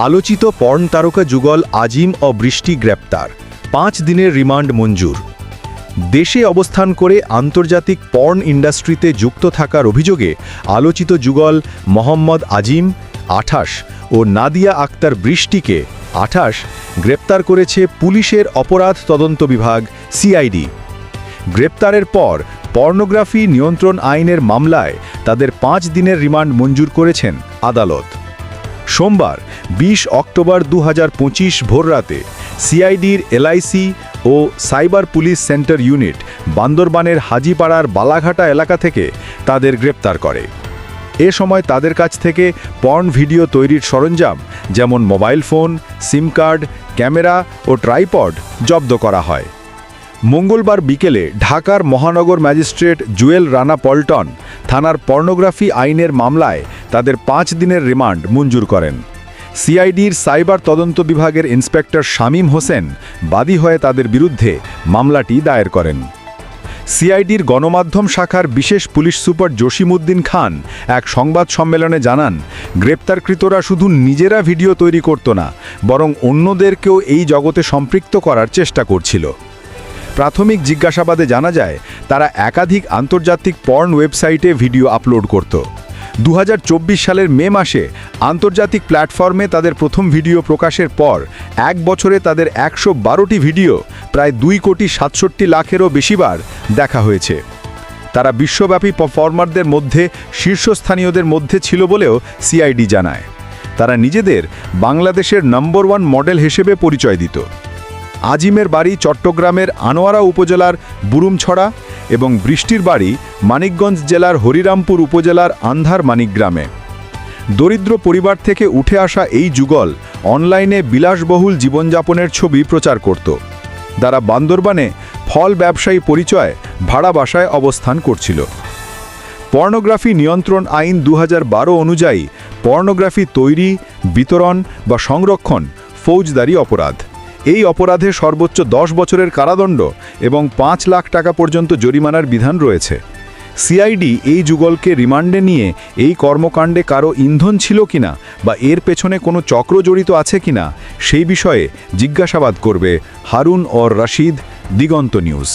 আলোচিত পর্ন তারকা যুগল আজিম ও বৃষ্টি গ্রেপ্তার, 5 দিনের রিমান্ড মঞ্জুর। দেশে অবস্থান করে আন্তর্জাতিক পর্ন ইন্ডাস্ট্রিতে যুক্ত থাকার অভিযোগে আলোচিত যুগল মোহাম্মদ আজিম 28 ও নাদিয়া আক্তার বৃষ্টিকে 28 গ্রেপ্তার করেছে পুলিশের অপরাধ তদন্ত বিভাগ সিআইডি। গ্রেপ্তারের পর পর্নোগ্রাফি নিয়ন্ত্রণ আইনের মামলায় তাদের 5 দিনের রিমান্ড মঞ্জুর করেছেন আদালত। সোমবার 20 অক্টোবর 2025 ভোররাতে সিআইডির এলআইসি ও সাইবার পুলিশ সেন্টার ইউনিট বান্দরবানের হাজিপাড়ার বালাঘাটা এলাকা থেকে তাদের গ্রেপ্তার করে। এ সময় তাদের কাছ থেকে পর্ন ভিডিও তৈরির সরঞ্জাম যেমন mobile phone, sim card, camera ও ট্রাইপড জব্দ করা হয়। মঙ্গলবার বিকেলে ঢাকার মহানগর ম্যাজিস্ট্রেট জুয়েল রানা পল্টন থানার পর্নোগ্রাফি আইনের মামলায় তাদের 5 দিনের রিমান্ড মঞ্জুর করেন। সিআইডির সাইবার তদন্ত বিভাগের ইন্সপেক্টর শামীম হোসেন বাদী হয়ে তাদের বিরুদ্ধে মামলাটি দায়ের করেন। সিআইডির গণমাধ্যম শাখার বিশেষ পুলিশ সুপার জসিমউদ্দিন খান এক সংবাদ সম্মেলনে জানান, গ্রেপ্তারকৃতরা শুধু নিজেরা ভিডিও তৈরি করত না, বরং অন্যদেরকেও এই জগতে সম্পৃক্ত করার চেষ্টা করছিল। প্রাথমিক জিজ্ঞাসাবাদে জানা যায়, তারা একাধিক আন্তর্জাতিক পর্ন ওয়েবসাইটে ভিডিও আপলোড করত। 2024 সালের মে মাসে আন্তর্জাতিক প্ল্যাটফর্মে তাদের প্রথম ভিডিও প্রকাশের পর 1 বছরে তাদের 112টি ভিডিও প্রায় 2,67 লাখেরও বেশিবার দেখা হয়েছে। তারা বিশ্বব্যাপী পারফর্মারদের মধ্যে শীর্ষস্থানীয়দের মধ্যে ছিল বলেও সিআইডি জানায়। তারা নিজেদের বাংলাদেশের নম্বর 1 মডেল হিসেবে পরিচয় দিত। আজিমের বাড়ি চট্টগ্রামের আনোয়ারা উপজেলার বুরুমছড়া এবং বৃষ্টির বাড়ি মানিকগঞ্জ জেলার হরিরামপুর উপজেলার আন্ধার মানিকগ্রামে। দরিদ্র পরিবার থেকে উঠে আসা এই যুগল অনলাইনে বিলাসবহুল জীবনযাপনের ছবি প্রচার করত। তারা বান্দরবানে ফল ব্যবসায়ী পরিচয় ভাড়া বাসায় অবস্থান করছিল। পর্নোগ্রাফি নিয়ন্ত্রণ আইন 2012 অনুযায়ী পর্নোগ্রাফি তৈরি, বিতরণ বা সংরক্ষণ ফৌজদারি অপরাধ। এই অপরাধে সর্বোচ্চ 10 বছরের কারাদণ্ড এবং 5 লাখ টাকা পর্যন্ত জরিমানার বিধান রয়েছে। সিআইডি এই যুগলকে রিমান্ডে নিয়ে এই কর্মকাণ্ডে কারো ইন্ধন ছিল কিনা বা এর পেছনে কোনো চক্র জড়িত আছে কিনা সেই বিষয়ে জিজ্ঞাসাবাদ করবে হারুন और রশিদ, দিগন্ত নিউজ।